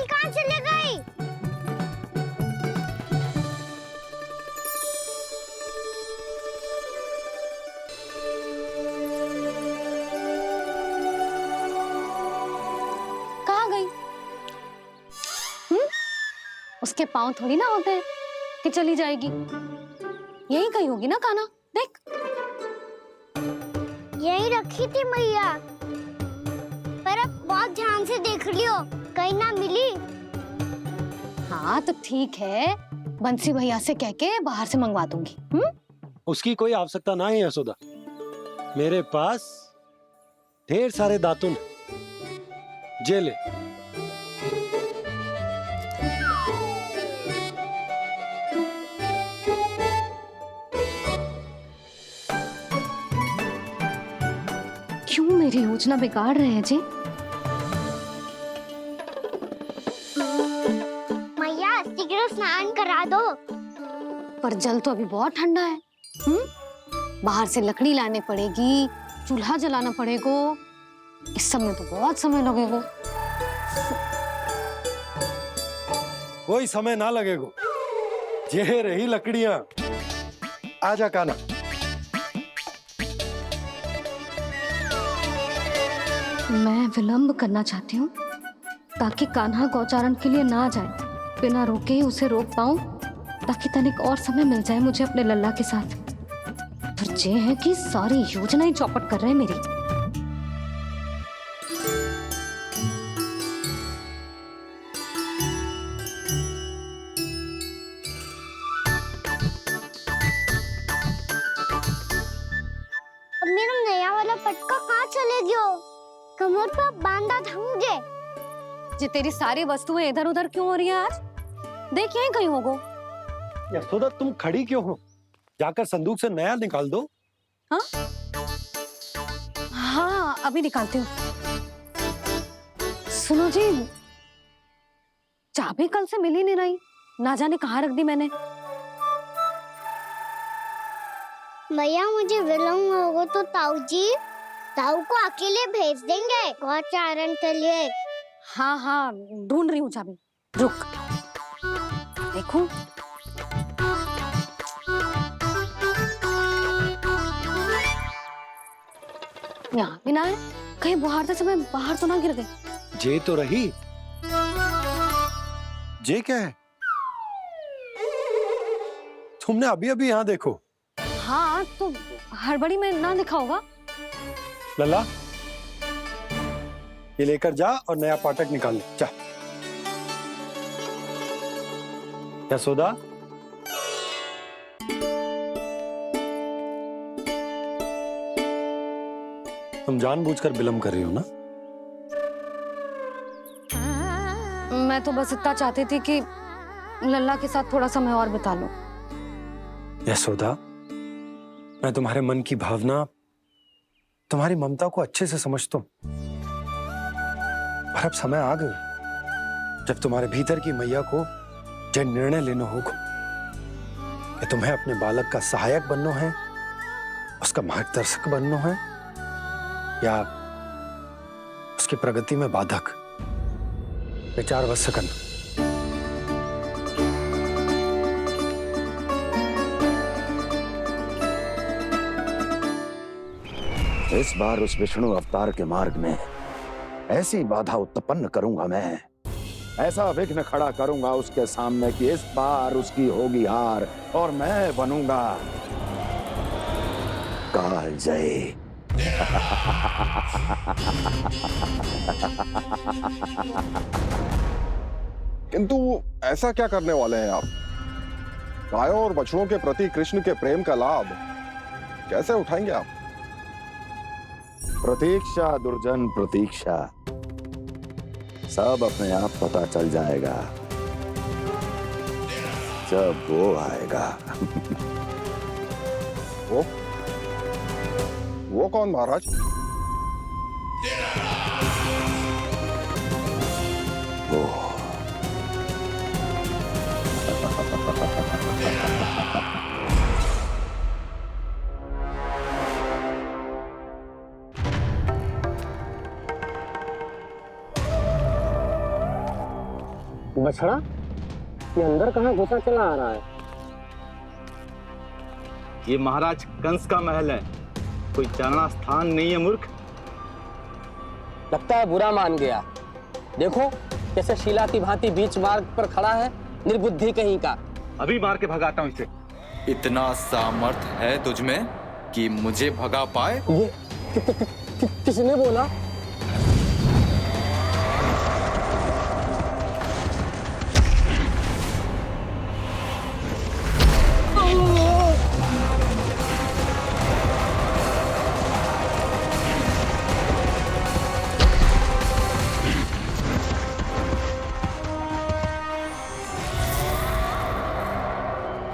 Uncle कहाँ चले गए? कहाँ गई? उसके पाँव थोड़ी ना होते हैं कि चली जाएगी। यही कहीं होगी ना कान्हा, देख। यही रखी थी मैया, पर अब बहुत ध्यान से देख लियो, कहीं ना मिली। हाँ तो ठीक है, बंसी भैया से कह के बाहर से मंगवा दूंगी। उसकी कोई आवश्यकता ना है यशोदा, मेरे पास ढेर सारे दातुन जे ले। क्यों मेरी योजना बिगाड़ रहे हैं जी? मैया शीघ्र स्नान करा दो। पर जल तो अभी बहुत ठंडा है। बाहर से लकड़ी लाने पड़ेगी, चूल्हा जलाना पड़ेगा। इस सब में तो बहुत समय लगेगा। कोई समय ना लगेगा, ये रही लकड़ियां। आजा कान्हा। मैं विलंब करना चाहती हूँ ताकि कान्हा गौचारण के लिए ना जाए। बिना रोके ही उसे रोक पाऊं, ताकि तनिक और समय मिल जाए मुझे अपने लल्ला के साथ। पर ये है कि सारी योजना ही चौपट कर रहे हैं मेरी। अब मेरा नया वाला पटका कहाँ चले गयो? कमर पर बांधा था मुझे। ये तेरी सारी वस्तुएं इधर उधर क्यों हो रही है आज? देख यहीं कहीं होगो। यशोदा तुम खड़ी क्यों हो? जाकर संदूक से नया निकाल दो। हाँ हाँ, अभी निकालती हूँ। सुनो जी, चाबी कल से मिल ही नहीं रही, ना जाने कहाँ रख दी मैंने। मैया मुझे विलम्ब होगा तो ताऊ को अकेले भेज देंगे गौचारण के लिए। हाँ हाँ, ढूंढ रही हूँ चाबी, रुक। देखूं। यहाँ भी ना है, कहीं बुहारते समय बाहर तो ना गिर गई। जे तो रही। जे क्या है? तुमने अभी अभी यहाँ देखो। हाँ तो हड़बड़ी में ना दिखा होगा। लल्ला, ये लेकर जा और नया पाठक निकाल ले, जा। यशोदा, तुम जानबूझकर विलंब कर रही हो ना? मैं तो बस इतना चाहती थी कि लल्ला के साथ थोड़ा समय और बिता लूं। यशोदा, मैं तुम्हारे मन की भावना, तुम्हारी ममता को अच्छे से समझता हूं। पर अब समय आ गया जब तुम्हारे भीतर की मैया को यह निर्णय लेना होगा कि तुम्हें अपने बालक का सहायक बनना है, उसका मार्गदर्शक बनना है, या उसकी प्रगति में बाधक। विचार अवश्य करना। इस बार उस विष्णु अवतार के मार्ग में ऐसी बाधा उत्पन्न करूंगा मैं, ऐसा विघ्न खड़ा करूंगा उसके सामने कि इस बार उसकी होगी हार और मैं बनूंगा कालजयी। किंतु ऐसा क्या करने वाले हैं आप? गायों और बछड़ों के प्रति कृष्ण के प्रेम का लाभ कैसे उठाएंगे आप? प्रतीक्षा दुर्जन प्रतीक्षा, सब अपने आप पता चल जाएगा जब वो आएगा। वो कौन महाराज? वो बछड़ा, ये अंदर कहाँ घुसा चला आ रहा है? ये महाराज कंस का महल है, कोई जाना स्थान नहीं है मूर्ख। लगता है बुरा मान गया। देखो कैसे शीला की भांति बीच मार्ग पर खड़ा है, निर्बुद्धि कहीं का। अभी मार के भगाता हूँ इसे। इतना सामर्थ है तुझमें कि मुझे भगा पाए? ये किसने बोला?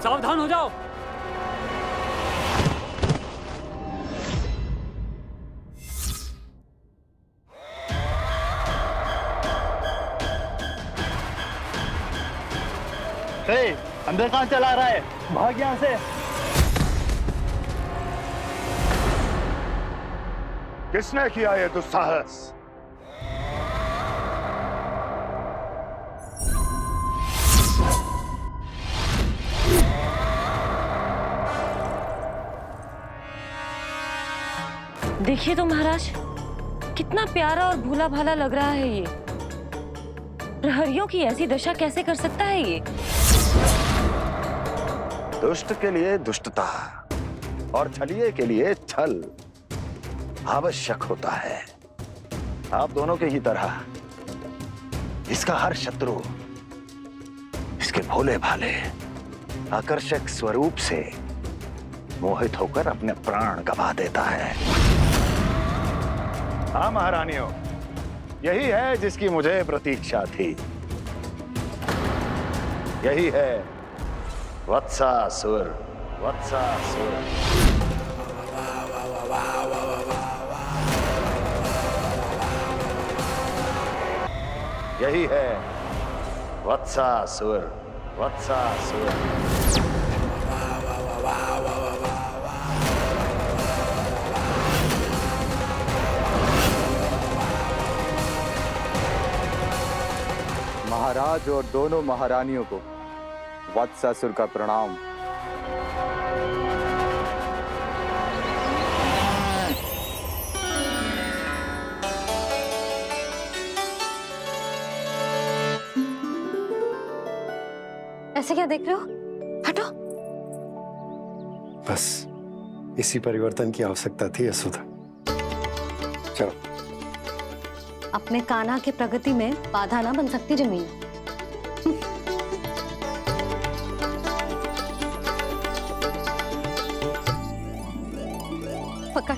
सावधान हो जाओ। अंदर कहाँ चला रहा है? भाग यहाँ से। किसने किया ये दुस्साहस? देखिए तो महाराज, कितना प्यारा और भोला भाला लग रहा है ये। प्रहरियों की ऐसी दशा कैसे कर सकता है ये? दुष्ट के लिए दुष्टता और छलिए के लिए छल आवश्यक होता है। आप दोनों के ही तरह इसका हर शत्रु इसके भोले भाले आकर्षक स्वरूप से मोहित होकर अपने प्राण गंवा देता है। हाँ महारानियों, यही है जिसकी मुझे प्रतीक्षा थी। यही है वत्सासुर। वत्सासुर यही है वत्सासुर। वत्सासुर महाराज और दोनों महारानियों को वत्सासुर का प्रणाम। ऐसे क्या देख रहे हो? हटो। बस इसी परिवर्तन की आवश्यकता थी यशोदा। चलो। अपने कान्हा की प्रगति में बाधा ना बन सकती जमीन। पकड़।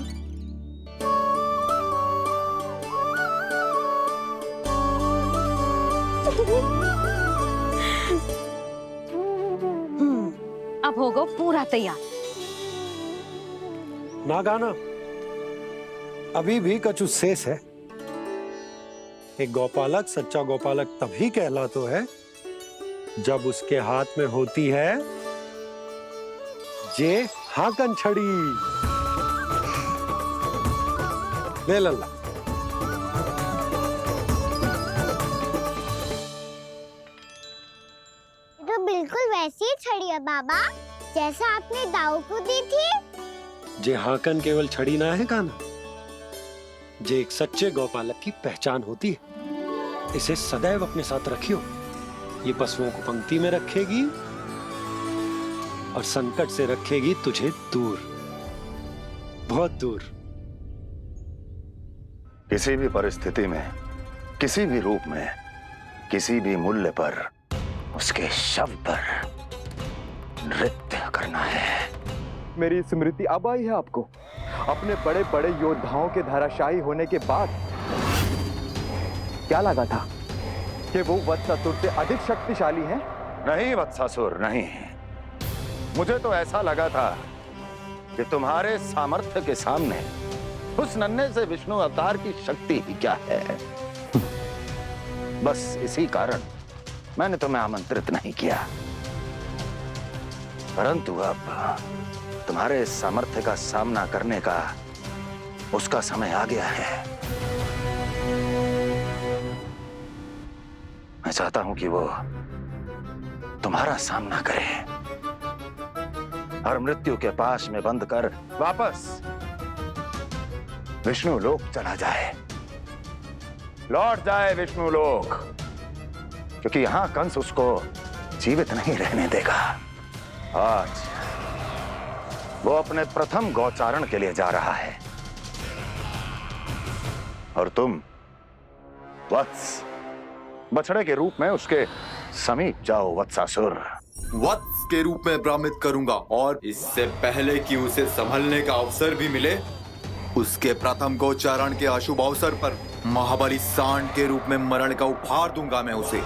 अब होगा पूरा तैयार। ना गाना, अभी भी कछु शेष है। एक गौपालक सच्चा गौपालक तभी कहलाता है जब उसके हाथ में होती है जे हाकन छड़ी। ले लल्ला। तो बिल्कुल वैसी ही छड़ी है बाबा, जैसा आपने दाऊ को दी थी। जे हाकन केवल छड़ी ना है कान्हा, जे एक सच्चे गौपालक की पहचान होती है। इसे सदैव अपने साथ रखियो। ये पशुओं को पंक्ति में रखेगी और संकट से रखेगी तुझे दूर, बहुत दूर। किसी भी परिस्थिति में, किसी भी रूप में, किसी भी मूल्य पर उसके शव पर नृत्य करना है। मेरी स्मृति अब आई है आपको? अपने बड़े बड़े योद्धाओं के धराशायी होने के बाद क्या लगा था कि वो वत्सासुर से अधिक शक्तिशाली हैं? नहीं वत्सासुर, नहीं। मुझे तो ऐसा लगा था कि तुम्हारे सामर्थ्य के सामने उस नन्हे से विष्णु अवतार की शक्ति ही क्या है। बस इसी कारण मैंने तुम्हें आमंत्रित नहीं किया। परंतु अब तुम्हारे सामर्थ्य का सामना करने का उसका समय आ गया है। मैं चाहता हूं कि वो तुम्हारा सामना करे और मृत्यु के पाश में बंद कर वापस विष्णु लोक चला जाए, लौट जाए विष्णु लोक, क्योंकि यहां कंस उसको जीवित नहीं रहने देगा। आज वो अपने प्रथम गौचारण के लिए जा रहा है और तुम वत्स बछड़े के रूप में उसके समीप जाओ वत्सासुर। वत्स के रूप में भ्रमित करूंगा और इससे पहले कि उसे संभलने का अवसर भी मिले, उसके प्रथम गोचारण के अशुभ अवसर पर महाबली सांड के रूप में मरण का उपहार दूंगा मैं उसे।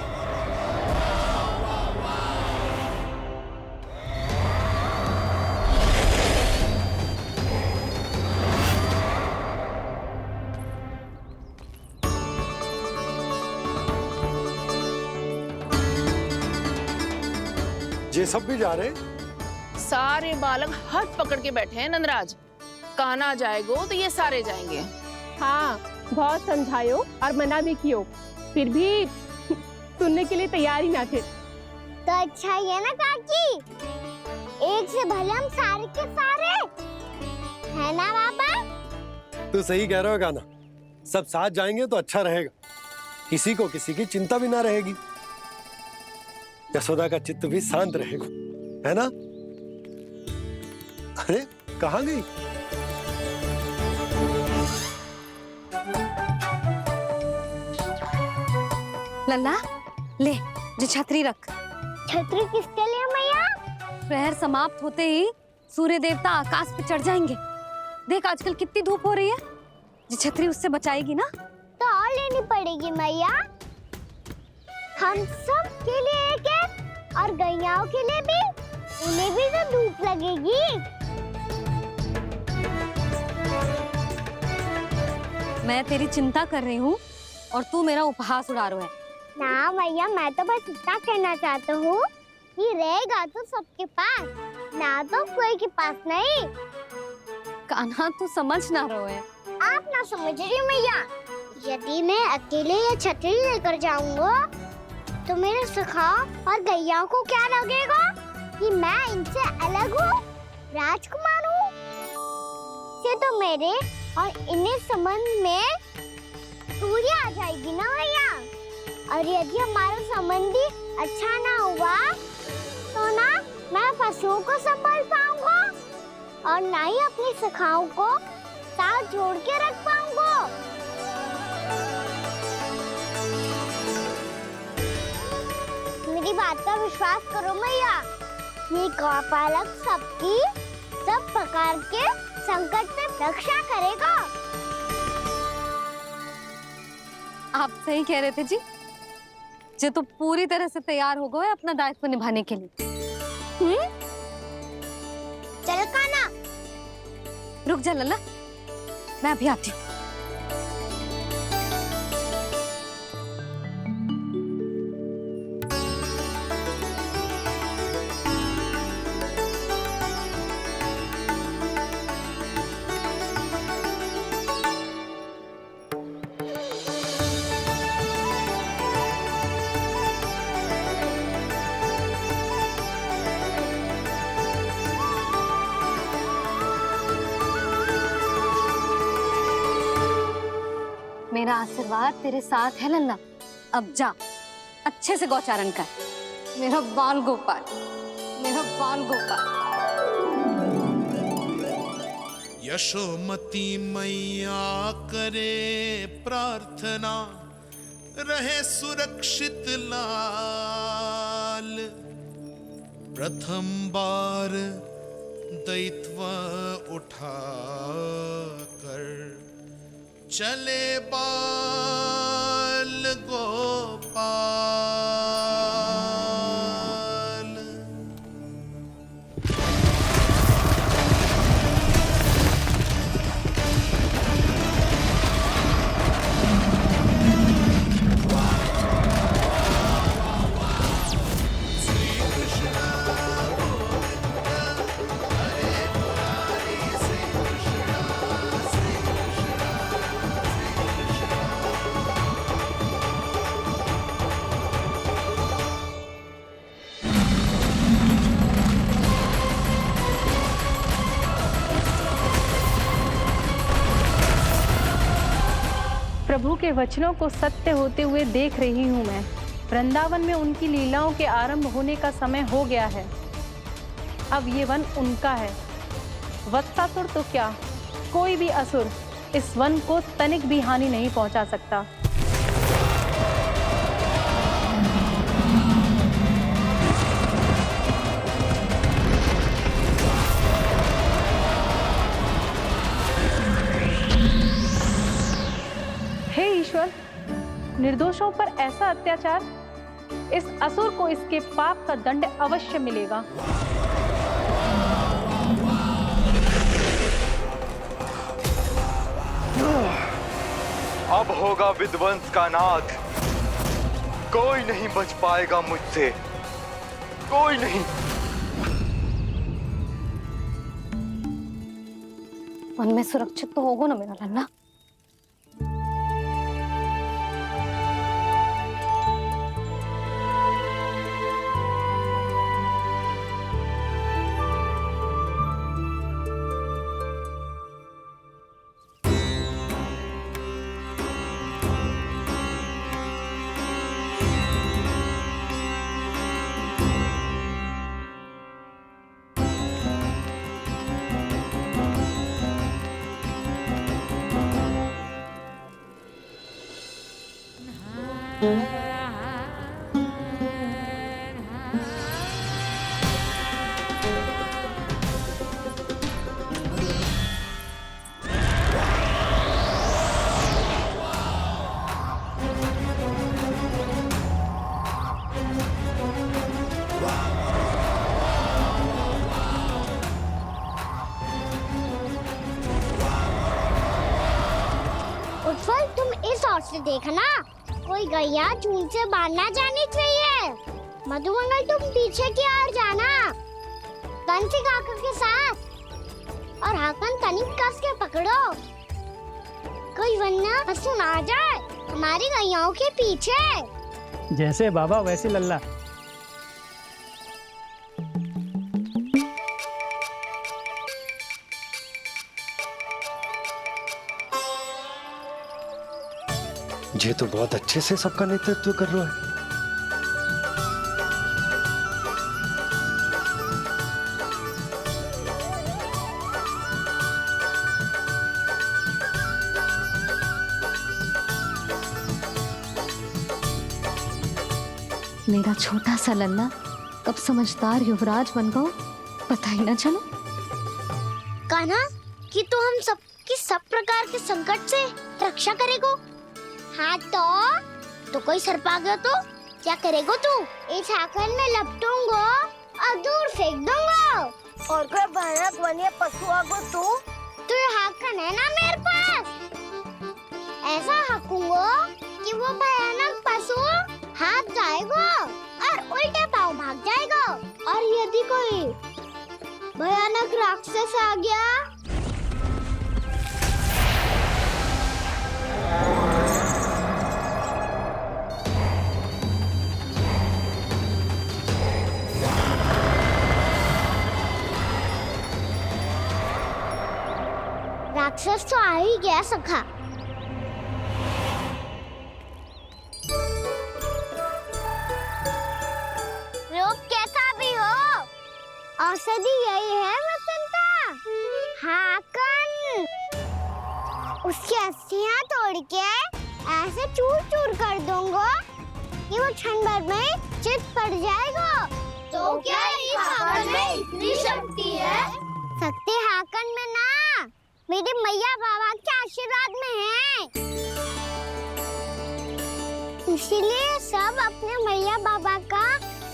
ये सब भी जा रहे? सारे बालक हाथ पकड़ के बैठे हैं नंदराज। कान्हा जाएगो तो ये सारे जाएंगे। हाँ, बहुत समझायो और मना भी कियो, फिर भी सुनने के लिए तैयार ही ना थे। तो अच्छा ही है ना काकी, एक से भले हम सारे के सारे, है ना बाबा? तू सही कह रहा हो गाना, सब साथ जाएंगे तो अच्छा रहेगा, किसी को किसी की चिंता भी ना रहेगी, यशोदा का चित्त भी शांत रहेगा, है ना? अरे कहाँ गई? लल्ला ले, जी छतरी रख। छतरी किसके लिए मैया? प्रहर समाप्त होते ही सूर्य देवता आकाश पे चढ़ जाएंगे। देख आजकल कितनी धूप हो रही है, जी छतरी उससे बचाएगी ना। तो और लेनी पड़ेगी मैया, हम सब के लिए एक एक और गैयाओं के लिए भी, उन्हें भी तो धूप लगेगी। मैं तेरी चिंता कर रही हूँ और तू मेरा उपहास उड़ा रहा है। ना मैया, मैं तो बस इतना कहना चाहता हूँ कि रहेगा तो सबके पास, ना तो कोई के पास नहीं। कान्हा तू समझ ना रहो है। आप ना समझ रही मैया, यदि मैं अकेले ये छतरी लेकर जाऊंगा तो मेरे सखा और गैया को क्या लगेगा कि मैं इनसे अलग हूँ, राजकुमार हूँ। ये तो मेरे और इन्हें संबंध में दूरी आ जाएगी ना भैया। और यदि हमारा संबंध ही अच्छा ना हुआ तो ना मैं पशुओं को संभाल पाऊंगा और ना ही अपनी सखाओं को साथ जोड़ के रख पाऊंगा। मेरी बात का विश्वास करो मैया, ये गौपालक सबकी सब प्रकार के संकट से रक्षा करेगा। आप सही कह रहे थे जी, जो तो पूरी तरह से तैयार हो गए अपना दायित्व निभाने के लिए। चल कान्हा, रुक जा लल्ला, मैं अभी आती हूँ। मेरा आशीर्वाद तेरे साथ है लल्ला। अब जा, अच्छे से गौचारण कर, मेरा बाल गोपाल, मेरा बाल गोपाल। यशोमती मैया करे प्रार्थना, रहे सुरक्षित लाल। प्रथम बार दैत्व उठा कर चले बाल गोपाल। प्रभु के वचनों को सत्य होते हुए देख रही हूँ मैं। वृंदावन में उनकी लीलाओं के आरंभ होने का समय हो गया है। अब ये वन उनका है। वत्सासुर तो क्या, कोई भी असुर इस वन को तनिक भी हानि नहीं पहुंचा सकता। हे ईश्वर, निर्दोषों पर ऐसा अत्याचार, इस असुर को इसके पाप का दंड अवश्य मिलेगा। अब होगा विध्वंस का नाद। कोई नहीं बच पाएगा मुझसे, कोई नहीं। वन में सुरक्षित तो होगा ना मेरा लल्ला? उत्पल, तुम इस ओर से देखना, कोई गैया चून से बाहर ना जानी चाहिए। मधुमंगल, तुम पीछे की ओर जाना, बंसी काका के साथ, और हाकन तनिक कस के पकड़ो, कोई वरना पशु ना जाए हमारी गैयाओं के पीछे। जैसे बाबा वैसे लल्ला। ये तो बहुत अच्छे से सबका नेतृत्व कर रहा है। मेरा छोटा सा लल्ला कब समझदार युवराज बन गो पता ही ना चलो। कान्हा, कि तू हम सब की सब प्रकार के संकट से रक्षा करेगो। हाँ तो कोई सर्प आ गया तो क्या करेगो तू? इस हाकन में लपटूंगो और दूर फेंक दूंगा। और कोई भयानक वन्य पशु आगो तो ये हाकन है ना मेरे पास, ऐसा हाकूंगो कि वो भयानक पशु हाथ जाएगा और उल्टे पाँव भाग जाएगा। और यदि कोई भयानक राक्षस आ गया राक्षस तो आ ही गया सखा। रूप कैसा भी हो, औषधि यही है वसंता। हाकन उसकी अस्थियां तोड़ के ऐसे चूर चूर कर दूंगा कि वो क्षण भर में चित पड़ जाएगा। तो क्या इस हाकन में इतनी शक्ति है? शक्ति हाकन में ना, मेरे मैया बाबा के आशीर्वाद में है। इसीलिए सब अपने मैया बाबा का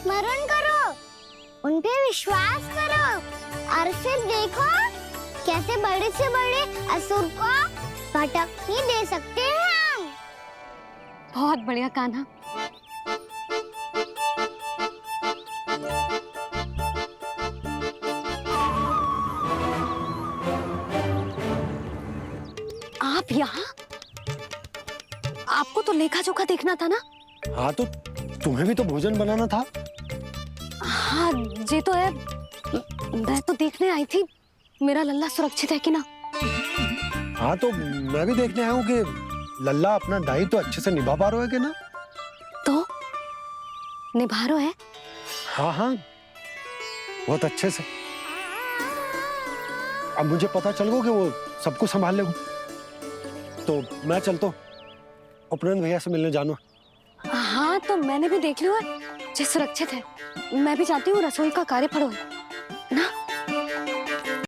स्मरण करो, उन पे विश्वास करो और फिर देखो कैसे बड़े से बड़े असुर को भटकने दे सकते हैं हम। बहुत बढ़िया कान्हा। आप यहाँ? आपको तो लेखा जोखा देखना था ना? हाँ तो तुम्हें भी तो भोजन बनाना था। हाँ ये तो है, मैं तो देखने आई थी मेरा लल्ला सुरक्षित है कि ना। हाँ तो मैं भी देखने आया हूँ कि लल्ला अपना दायित्व तो अच्छे से निभा पा रहे है ना? तो निभा रहे है? हाँ हाँ, बहुत अच्छे से। अब मुझे पता चल गया कि वो सब कुछ संभाल लेगा, तो मैं चलता हूँ, उपनंद भैया से मिलने जाना। हाँ तो मैंने भी देख लिया है, जे सुरक्षित है। मैं भी चाहती हूँ रसोई का कार्य पड़ो ना।